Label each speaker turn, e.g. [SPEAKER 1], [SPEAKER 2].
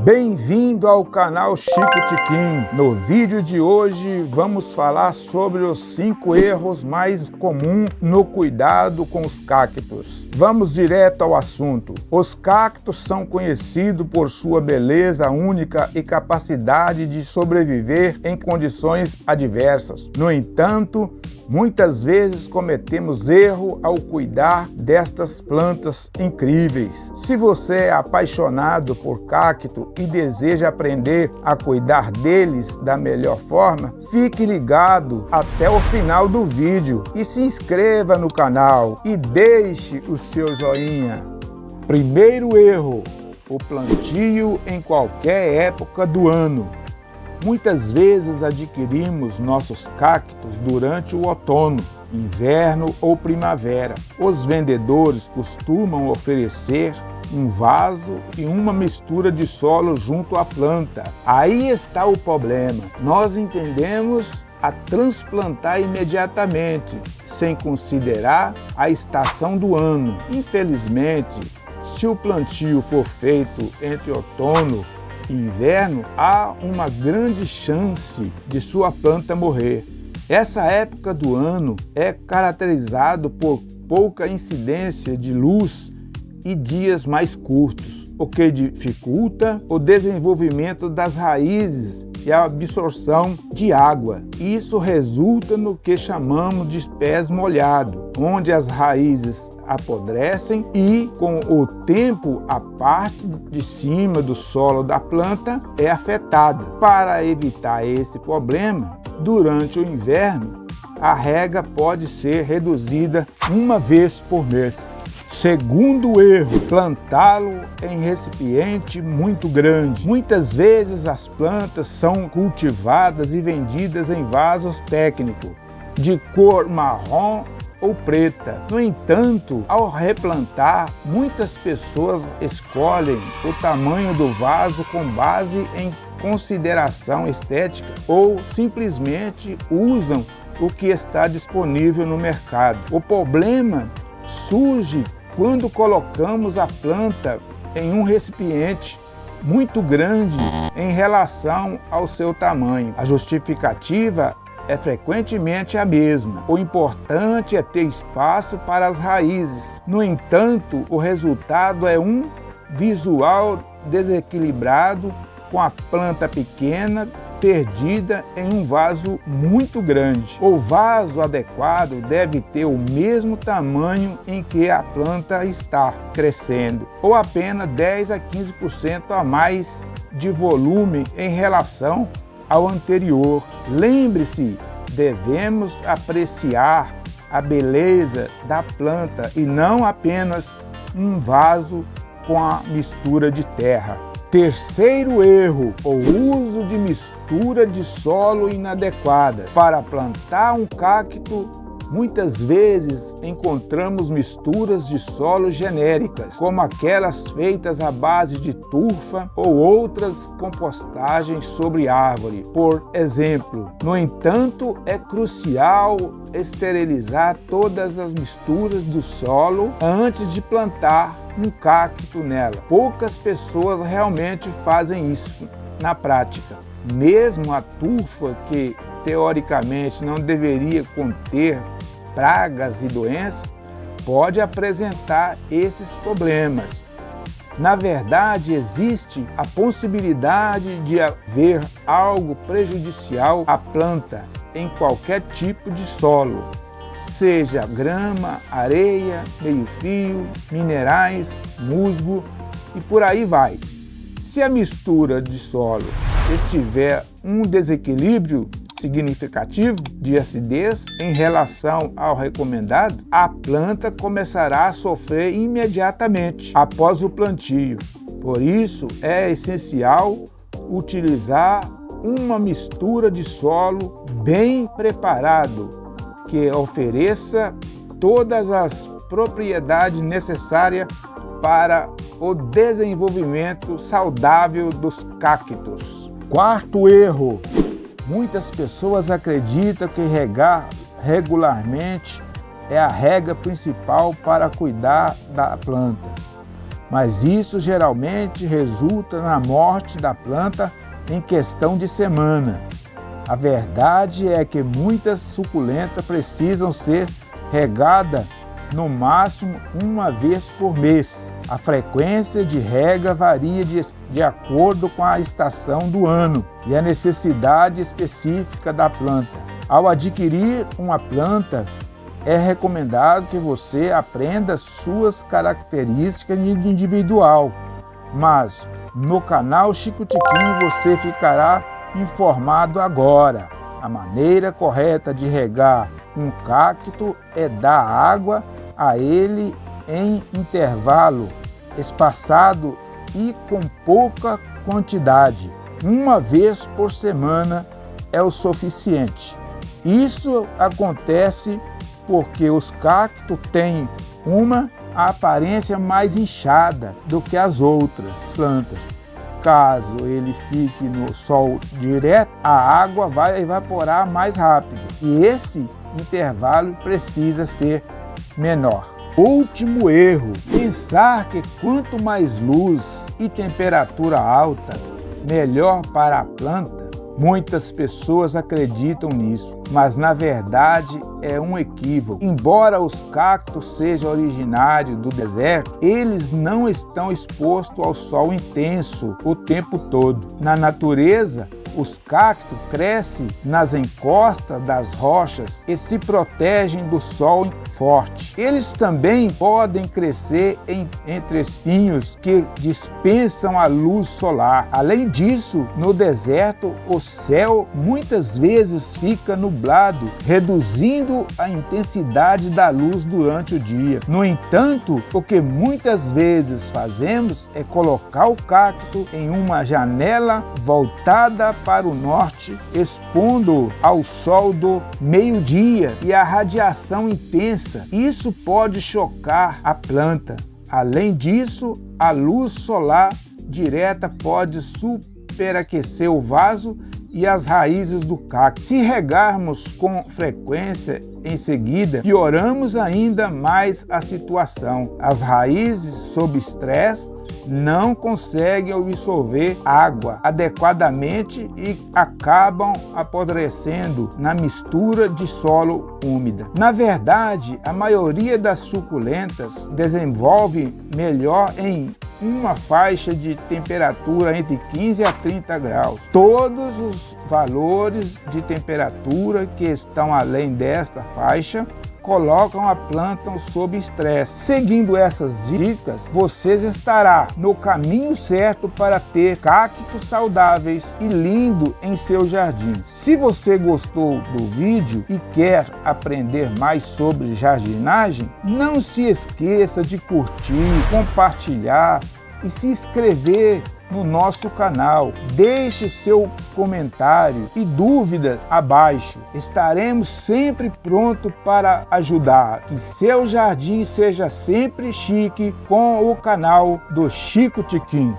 [SPEAKER 1] Bem-vindo ao canal Chico Tiquim. No vídeo de hoje vamos falar sobre os 5 erros mais comuns no cuidado com os cactos. Vamos direto ao assunto. Os cactos são conhecidos por sua beleza única e capacidade de sobreviver em condições adversas. No entanto, muitas vezes cometemos erro ao cuidar destas plantas incríveis. Se você é apaixonado por cacto e deseja aprender a cuidar deles da melhor forma, fique ligado até o final do vídeo e se inscreva no canal e deixe o seu joinha. Primeiro erro: o plantio em qualquer época do ano. Muitas vezes adquirimos nossos cactos durante o outono, inverno ou primavera. Os vendedores costumam oferecer um vaso e uma mistura de solo junto à planta. Aí está o problema. Nós entendemos a transplantar imediatamente, sem considerar a estação do ano. Infelizmente, se o plantio for feito entre outono e inverno, há uma grande chance de sua planta morrer. Essa época do ano é caracterizado por pouca incidência de luz e dias mais curtos, o que dificulta o desenvolvimento das raízes e a absorção de água. Isso resulta no que chamamos de pés molhados, onde as raízes apodrecem e, com o tempo, a parte de cima do solo da planta é afetada. Para evitar esse problema, durante o inverno, a rega pode ser reduzida uma vez por mês. Segundo erro: plantá-lo em recipiente muito grande. Muitas vezes as plantas são cultivadas e vendidas em vasos técnicos, de cor marrom ou preta. No entanto, ao replantar, muitas pessoas escolhem o tamanho do vaso com base em consideração estética ou simplesmente usam o que está disponível no mercado. O problema surge quando colocamos a planta em um recipiente muito grande em relação ao seu tamanho. A justificativa é frequentemente a mesma. O importante é ter espaço para as raízes. No entanto, o resultado é um visual desequilibrado, com a planta pequena perdida em um vaso muito grande. O vaso adequado deve ter o mesmo tamanho em que a planta está crescendo, ou apenas 10 a 15% a mais de volume em relação ao anterior. Lembre-se, devemos apreciar a beleza da planta e não apenas um vaso com a mistura de terra. Terceiro erro: o uso de mistura de solo inadequada. Para plantar um cacto, muitas vezes encontramos misturas de solo genéricas, como aquelas feitas à base de turfa ou outras compostagens sobre árvore, por exemplo. No entanto, é crucial esterilizar todas as misturas do solo antes de plantar um cacto nela. Poucas pessoas realmente fazem isso na prática. Mesmo a turfa, que teoricamente não deveria conter pragas e doenças, pode apresentar esses problemas. Na verdade, existe a possibilidade de haver algo prejudicial à planta em qualquer tipo de solo, seja grama, areia, meio-fio, minerais, musgo e por aí vai. Se a mistura de solo estiver um desequilíbrio significativo de acidez em relação ao recomendado, a planta começará a sofrer imediatamente após o plantio. Por isso, é essencial utilizar uma mistura de solo bem preparado, que ofereça todas as propriedades necessárias para o desenvolvimento saudável dos cactos. Quarto erro: muitas pessoas acreditam que regar regularmente é a regra principal para cuidar da planta. mas isso geralmente resulta na morte da planta em questão de semana. A verdade é que muitas suculentas precisam ser regadas no máximo uma vez por mês. A frequência de rega varia de acordo com a estação do ano e a necessidade específica da planta. Ao adquirir uma planta, é recomendado que você aprenda suas características individual, mas no canal Chico Tiquinho você ficará informado agora. A maneira correta de regar um cacto é dar água a ele em intervalo espaçado e com pouca quantidade. Uma vez por semana é o suficiente. Isso acontece porque os cactos têm uma aparência mais inchada do que as outras plantas. Caso ele fique no sol direto, a água vai evaporar mais rápido e esse intervalo precisa ser menor. Último erro: pensar que quanto mais luz e temperatura alta, melhor para a planta. Muitas pessoas acreditam nisso, mas na verdade é um equívoco. Embora os cactos sejam originários do deserto, eles não estão expostos ao sol intenso o tempo todo. Na natureza, os cactos crescem nas encostas das rochas e se protegem do sol forte. Eles também podem crescer entre espinhos que dispensam a luz solar. Além disso, no deserto, o céu muitas vezes fica nublado, reduzindo a intensidade da luz durante o dia. No entanto, o que muitas vezes fazemos é colocar o cacto em uma janela voltada para o norte, expondo ao sol do meio-dia e à radiação intensa. Isso pode chocar a planta. Além disso, a luz solar direta pode superaquecer o vaso e as raízes do cacto. Se regarmos com frequência em seguida, pioramos ainda mais a situação. As raízes, sob estresse, não conseguem absorver água adequadamente e acabam apodrecendo na mistura de solo úmida. Na verdade, a maioria das suculentas desenvolve melhor em uma faixa de temperatura entre 15 a 30 graus. Todos os valores de temperatura que estão além desta faixa colocam a planta sob estresse. Seguindo essas dicas, vocês estará no caminho certo para ter cactos saudáveis e lindos em seu jardim. Se você gostou do vídeo e quer aprender mais sobre jardinagem, não se esqueça de curtir, compartilhar e se inscrever no nosso canal. Deixe seu comentário e dúvidas abaixo. Estaremos sempre prontos para ajudar. Que seu jardim seja sempre chique com o canal do Chico Tiquinho.